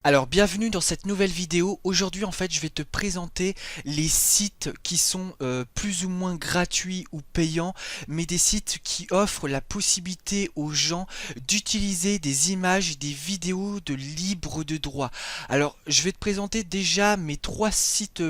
Alors bienvenue dans cette nouvelle vidéo. Aujourd'hui en fait je vais te présenter les sites qui sont plus ou moins gratuits ou payants, mais des sites qui offrent la possibilité aux gens d'utiliser des images et des vidéos de libre de droit. Alors je vais te présenter déjà les trois sites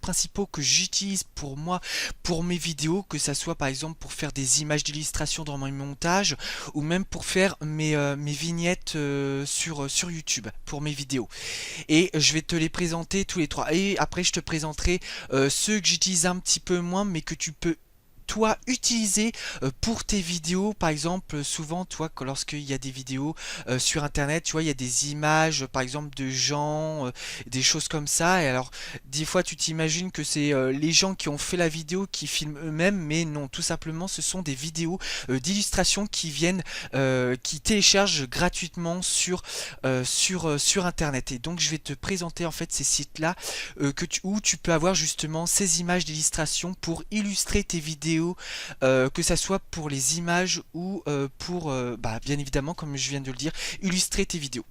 principaux que j'utilise pour moi, pour mes vidéos, que ça soit par exemple pour faire des images d'illustration dans mes montages ou même pour faire mes vignettes sur YouTube pour mes vidéos. Et je vais te les présenter tous les trois. Et après, je te présenterai ceux que j'utilise un petit peu moins, mais que tu peux toi utiliser pour tes vidéos. Par exemple, souvent toi lorsqu'il y a des vidéos sur internet, tu vois, il y a des images par exemple de gens, des choses comme ça, et alors des fois tu t'imagines que c'est les gens qui ont fait la vidéo qui filment eux-mêmes, mais non, tout simplement ce sont des vidéos d'illustration qui viennent qui téléchargent gratuitement sur internet. Et donc je vais te présenter en fait ces sites là où tu peux avoir justement ces images d'illustration pour illustrer tes vidéos, que ça soit pour les images ou pour, bien évidemment, comme je viens de le dire, illustrer tes vidéos.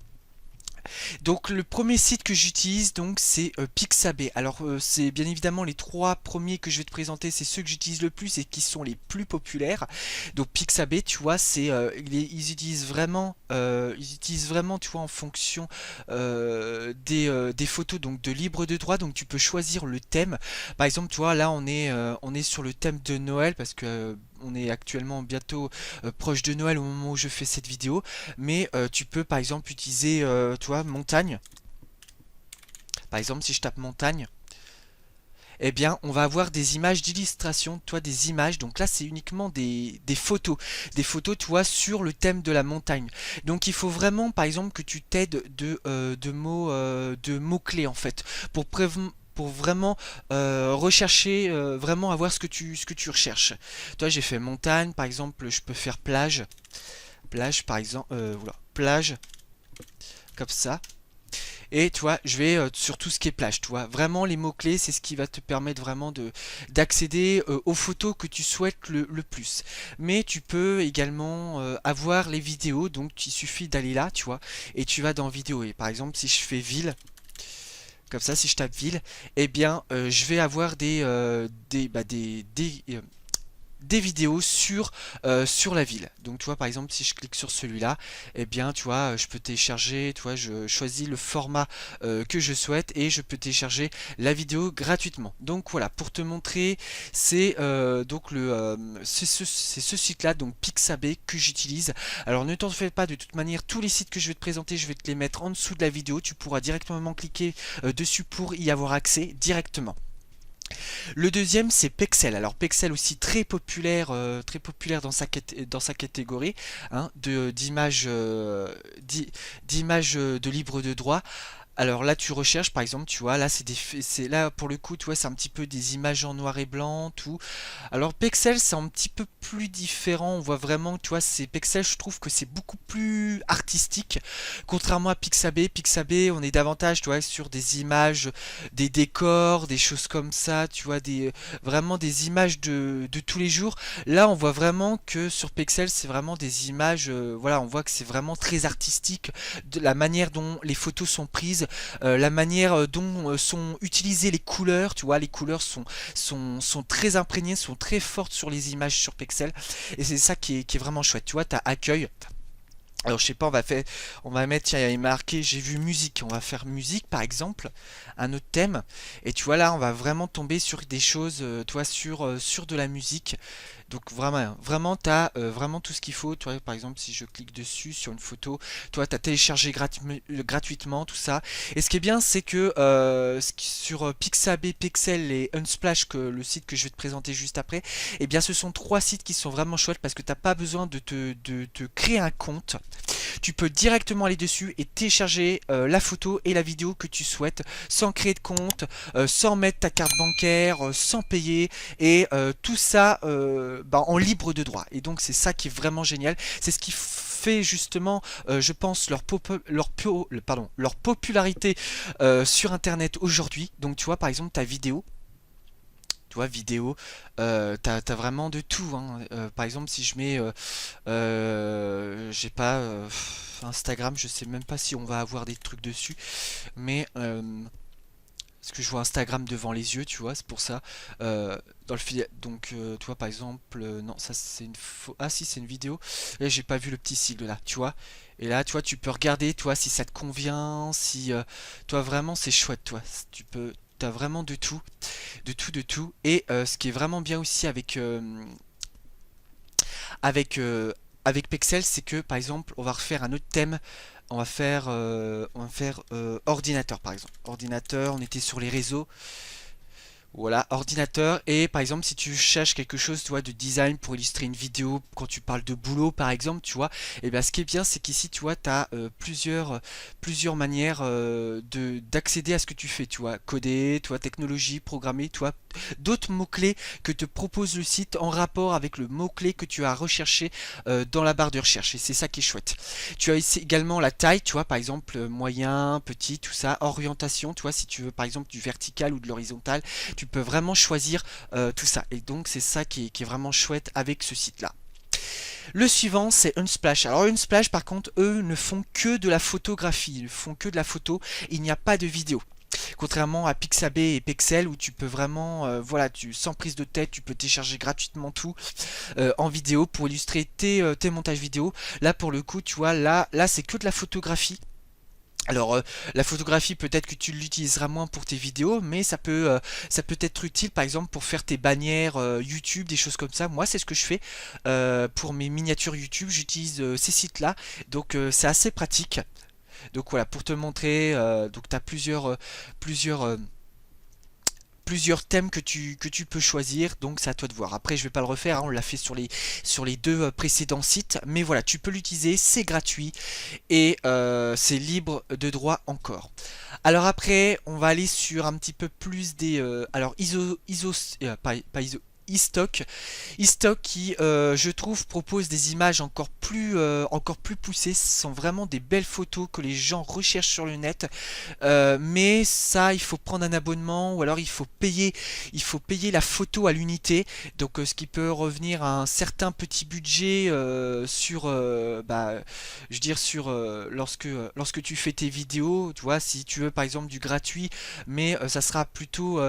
Donc le premier site que j'utilise donc c'est Pixabay. Alors c'est bien évidemment les trois premiers que je vais te présenter, c'est ceux que j'utilise le plus et qui sont les plus populaires. Donc Pixabay, tu vois, c'est ils utilisent vraiment, tu vois, en fonction des photos donc de libre de droit. Donc tu peux choisir le thème. Par exemple, tu vois, là on est sur le thème de Noël parce que on est actuellement bientôt proche de Noël au moment où je fais cette vidéo, mais tu peux par exemple utiliser, tu vois, montagne. Par exemple, si je tape montagne, eh bien, on va avoir des images d'illustration, toi, des images. Donc là, c'est uniquement des photos, tu vois, sur le thème de la montagne. Donc, il faut vraiment, par exemple, que tu t'aides de mots-clés en fait, pour vraiment rechercher, vraiment avoir ce que tu recherches. Toi, j'ai fait montagne, par exemple, je peux faire plage, par exemple, voilà, plage, comme ça. Et tu vois, je vais sur tout ce qui est plage, tu vois. Vraiment, les mots-clés, c'est ce qui va te permettre vraiment d'accéder aux photos que tu souhaites le plus. Mais tu peux également avoir les vidéos, donc il suffit d'aller là, tu vois, et tu vas dans vidéo. Et par exemple, si je fais ville, comme ça, si je tape ville, eh bien, je vais avoir des vidéos sur la ville. Donc tu vois, par exemple, si je clique sur celui-là, eh bien tu vois, je peux télécharger, tu vois, je choisis le format que je souhaite et je peux télécharger la vidéo gratuitement. Donc voilà, pour te montrer, c'est ce site-là, donc Pixabay, que j'utilise. Alors ne t'en fais pas, de toute manière, tous les sites que je vais te présenter, je vais te les mettre en dessous de la vidéo. Tu pourras directement cliquer dessus pour y avoir accès directement. Le deuxième, c'est Pexel. Alors Pexel aussi très populaire dans sa catégorie, hein, d'images de libre de droit. Alors là, tu recherches, par exemple, tu vois, là, c'est là pour le coup, tu vois, c'est un petit peu des images en noir et blanc, tout. Alors Pexel, c'est un petit peu plus différent. On voit vraiment, tu vois, c'est Pexel, je trouve que c'est beaucoup plus artistique, contrairement à Pixabay. Pixabay, on est davantage, tu vois, sur des images, des décors, des choses comme ça, tu vois, vraiment des images de tous les jours. Là, on voit vraiment que sur Pexel, c'est vraiment des images, voilà, on voit que c'est vraiment très artistique, de la manière dont les photos sont prises, la manière dont sont utilisées les couleurs, tu vois, les couleurs sont très imprégnées, sont très fortes sur les images sur Pexel, et c'est ça qui est vraiment chouette. Tu vois, tu as accueil. Alors je sais pas, on va mettre, tiens, il y a marqué, j'ai vu musique, on va faire musique par exemple, un autre thème, et tu vois là, on va vraiment tomber sur des choses, tu vois, sur de la musique. Donc vraiment, tu as vraiment tout ce qu'il faut. Tu vois, par exemple, si je clique dessus sur une photo, toi, tu as téléchargé gratuitement tout ça. Et ce qui est bien, c'est que sur Pixabay, Pexel et Unsplash, le site que je vais te présenter juste après, eh bien, ce sont trois sites qui sont vraiment chouettes parce que tu n'as pas besoin de te créer un compte. Tu peux directement aller dessus et télécharger la photo et la vidéo que tu souhaites sans créer de compte, sans mettre ta carte bancaire, sans payer, et tout ça en libre de droit. Et donc c'est ça qui est vraiment génial. C'est ce qui fait justement, je pense, leur popularité sur internet aujourd'hui. Donc tu vois, par exemple, ta vidéo, Tu vois, vidéo, t'as vraiment de tout, hein. Par exemple, si je mets, j'ai pas Instagram, je sais même pas si on va avoir des trucs dessus, mais parce que je vois Instagram devant les yeux, tu vois, c'est pour ça. Dans le fil, donc, tu vois, par exemple, non, ça c'est une ah si, c'est une vidéo. Là, j'ai pas vu le petit sigle là, tu vois. Et là, tu vois, tu peux regarder, toi, si ça te convient, si, toi, vraiment, c'est chouette, toi. Tu peux, t'as vraiment de tout, de tout, de tout. Et ce qui est vraiment bien aussi avec, avec Pexel, c'est que par exemple, on va refaire un autre thème. On va faire ordinateur par exemple. Ordinateur, on était sur les réseaux. Voilà, ordinateur. Et par exemple, si tu cherches quelque chose, tu vois, de design pour illustrer une vidéo, quand tu parles de boulot, par exemple, tu vois, et bien ce qui est bien, c'est qu'ici, tu vois, tu as plusieurs manières d'accéder à ce que tu fais, tu vois, coder, tu vois, technologie, programmer, tu vois, d'autres mots-clés que te propose le site en rapport avec le mot-clé que tu as recherché dans la barre de recherche. Et c'est ça qui est chouette. Tu as ici également la taille, tu vois, par exemple, moyen, petit, tout ça, orientation, tu vois, si tu veux, par exemple, du vertical ou de l'horizontal, tu peux vraiment choisir tout ça. Et donc c'est ça qui est vraiment chouette avec ce site-là. Le suivant, c'est Unsplash. Alors Unsplash, par contre, eux ne font que de la photographie, ils ne font que de la photo, il n'y a pas de vidéo. Contrairement à Pixabay et Pexel où tu peux vraiment, voilà, sans prise de tête, tu peux télécharger gratuitement tout en vidéo pour illustrer tes montages vidéo. Là pour le coup, tu vois, là c'est que de la photographie. Alors la photographie peut-être que tu l'utiliseras moins pour tes vidéos mais ça peut être utile par exemple pour faire tes bannières YouTube, des choses comme ça. Moi c'est ce que je fais pour mes miniatures YouTube, j'utilise ces sites là donc c'est assez pratique. Donc voilà pour te montrer donc tu as plusieurs plusieurs thèmes que tu peux choisir, donc c'est à toi de voir. Après, je vais pas le refaire, hein, on l'a fait sur les deux précédents sites, mais voilà, tu peux l'utiliser, c'est gratuit et c'est libre de droit encore. Alors après, on va aller sur un petit peu plus des... alors pas ISO, iStock. iStock qui, je trouve, propose des images encore plus poussées. Ce sont vraiment des belles photos que les gens recherchent sur le net. Mais ça, il faut prendre un abonnement ou alors il faut payer la photo à l'unité. Donc, ce qui peut revenir à un certain petit budget je veux dire lorsque tu fais tes vidéos, tu vois, si tu veux par exemple du gratuit, mais ça sera plutôt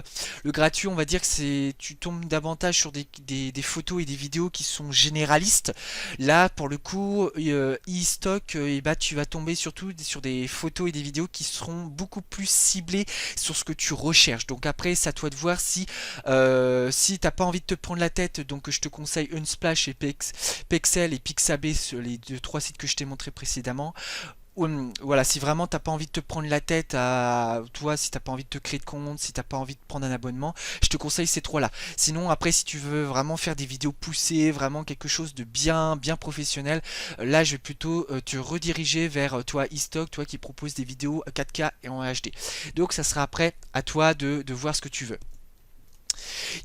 le gratuit, on va dire que c'est tu tombes davantage sur des photos et des vidéos qui sont généralistes. Là, pour le coup, e-stock, et bah, tu vas tomber surtout sur des photos et des vidéos qui seront beaucoup plus ciblées sur ce que tu recherches. Donc après, c'est à toi de voir si t'as pas envie de te prendre la tête. Donc je te conseille Unsplash et Pexel et Pixabay, les deux trois sites que je t'ai montré précédemment. Voilà, si vraiment t'as pas envie de te prendre la tête à toi, si t'as pas envie de te créer de compte, si t'as pas envie de prendre un abonnement, je te conseille ces trois-là. Sinon, après, si tu veux vraiment faire des vidéos poussées, vraiment quelque chose de bien professionnel, là, je vais plutôt te rediriger vers toi, eStock, toi qui propose des vidéos 4K et en HD. Donc, ça sera après à toi de voir ce que tu veux.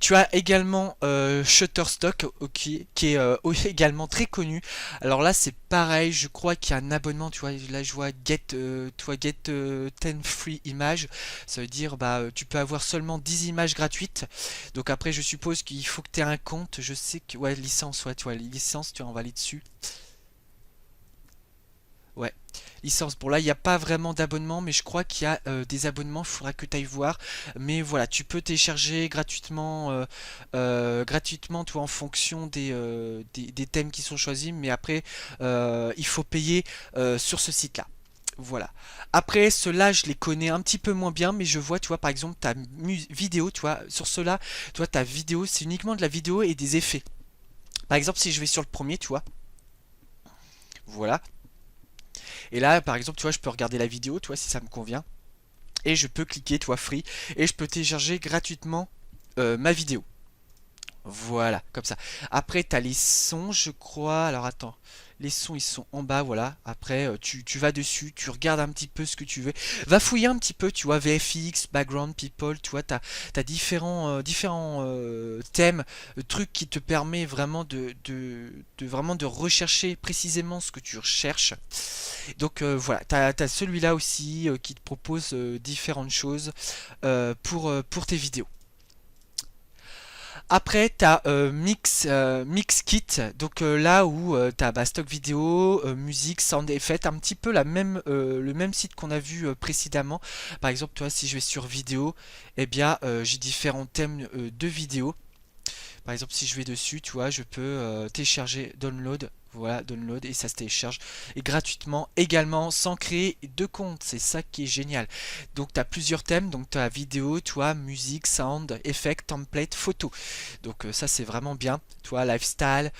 Tu as également Shutterstock qui est également très connu. Alors là c'est pareil, je crois qu'il y a un abonnement, tu vois, là je vois Get 10 free images, ça veut dire bah tu peux avoir seulement 10 images gratuites. Donc après je suppose qu'il faut que tu aies un compte, je sais que ouais licence, ouais tu vois, licence, tu vas aller dessus. Ouais, licence. Bon là, il n'y a pas vraiment d'abonnement, mais je crois qu'il y a des abonnements, il faudra que tu ailles voir. Mais voilà, tu peux télécharger gratuitement, toi, en fonction des thèmes qui sont choisis. Mais après, il faut payer sur ce site-là. Voilà. Après, ceux-là, je les connais un petit peu moins bien, mais je vois, tu vois, par exemple, ta vidéo, tu vois, sur ceux-là, tu vois, ta vidéo, c'est uniquement de la vidéo et des effets. Par exemple, si je vais sur le premier, tu vois, voilà. Et là, par exemple, tu vois, je peux regarder la vidéo, tu vois, si ça me convient. Et je peux cliquer, tu vois, free. Et je peux télécharger gratuitement ma vidéo. Voilà, comme ça. Après, tu as les sons, je crois. Alors, attends. Les sons, ils sont en bas, voilà. Après, tu vas dessus, tu regardes un petit peu ce que tu veux. Va fouiller un petit peu, tu vois, VFX, Background People, tu vois, t'as différents thèmes, trucs qui te permet vraiment vraiment de rechercher précisément ce que tu recherches. Donc voilà, t'as celui-là aussi qui te propose différentes choses pour tes vidéos. Après, tu as Mix Kit, donc là où tu as stock vidéo, musique, sound effect, un petit peu le même site qu'on a vu précédemment. Par exemple, toi, si je vais sur vidéo, eh bien, j'ai différents thèmes de vidéo. Par exemple, si je vais dessus, tu vois, je peux télécharger, download, voilà, download, et ça se télécharge et gratuitement également sans créer de compte. C'est ça qui est génial. Donc, tu as plusieurs thèmes. Donc, tu as vidéo, toi, musique, sound, effect, template, photo. Donc, ça, c'est vraiment bien. Toi, lifestyle,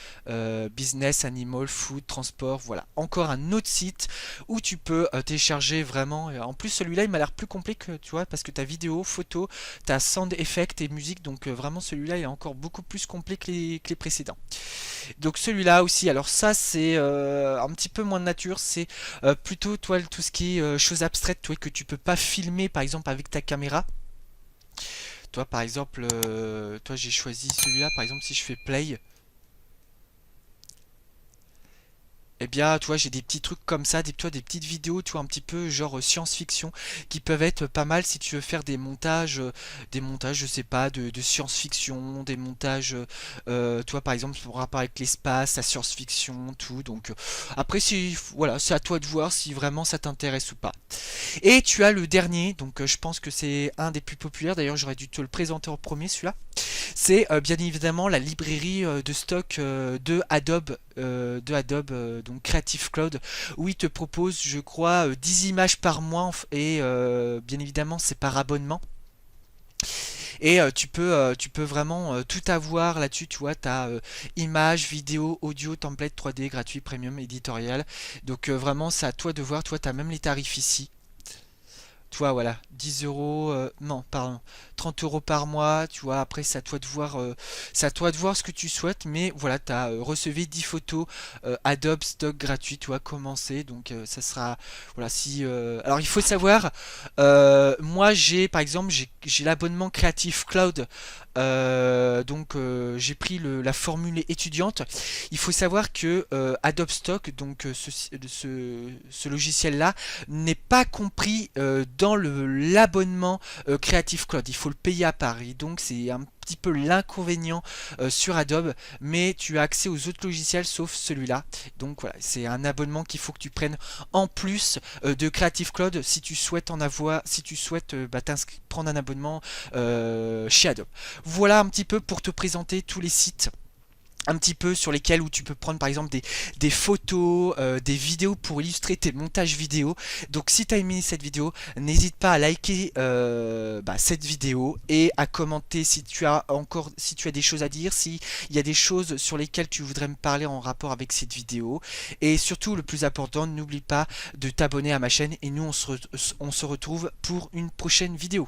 business, animal, food, transport. Voilà. Encore un autre site où tu peux télécharger vraiment. En plus, celui-là, il m'a l'air plus complet que, tu vois, parce que tu as vidéo, photo, tu as sound effect et musique. Donc, vraiment, celui-là est encore beaucoup plus complet que les précédents. Donc celui-là aussi, alors ça c'est un petit peu moins de nature, c'est plutôt toi tout ce qui est choses abstraites, toi que tu peux pas filmer par exemple avec ta caméra. Toi par exemple, toi j'ai choisi celui-là, par exemple si je fais play, eh bien, tu vois, j'ai des petits trucs comme ça, des petites vidéos, tu vois, un petit peu genre science-fiction, qui peuvent être pas mal si tu veux faire des montages, je sais pas, de science-fiction, des montages, tu vois, par exemple, pour rapport avec l'espace, la science-fiction, tout. Donc, après, voilà, c'est à toi de voir si vraiment ça t'intéresse ou pas. Et tu as le dernier, donc je pense que c'est un des plus populaires. D'ailleurs, j'aurais dû te le présenter en premier, celui-là. C'est bien évidemment la librairie de stock de Adobe donc Creative Cloud, où il te propose, je crois, 10 images par mois et bien évidemment c'est par abonnement. Et tu peux vraiment tout avoir là-dessus, tu vois, tu as images, vidéos, audio, template 3D gratuit, premium, éditorial. Donc vraiment c'est à toi de voir, toi tu as même les tarifs ici. Tu vois, voilà, 10 euros, non, pardon, 30 euros par mois, tu vois, après c'est à toi de voir, c'est à toi de voir ce que tu souhaites, mais voilà, tu as recevé 10 photos Adobe Stock gratuit, tu vois, commencer, donc ça sera, voilà, si, alors il faut savoir, moi j'ai, par exemple, j'ai l'abonnement Creative Cloud, donc j'ai pris la formule étudiante. Il faut savoir que Adobe Stock, donc ce logiciel-là, n'est pas compris dans l'abonnement Creative Cloud. Il faut le payer à part. Et donc c'est un petit peu l'inconvénient sur Adobe, mais tu as accès aux autres logiciels sauf celui-là. Donc voilà, c'est un abonnement qu'il faut que tu prennes en plus de Creative Cloud si tu souhaites en avoir, si tu souhaites prendre un abonnement chez Adobe. Voilà un petit peu pour te présenter tous les sites un petit peu sur lesquels où tu peux prendre par exemple des photos, des vidéos pour illustrer tes montages vidéo. Donc si tu as aimé cette vidéo, n'hésite pas à liker cette vidéo et à commenter si tu as des choses à dire, s'il y a des choses sur lesquelles tu voudrais me parler en rapport avec cette vidéo. Et surtout le plus important, n'oublie pas de t'abonner à ma chaîne et nous on se retrouve pour une prochaine vidéo.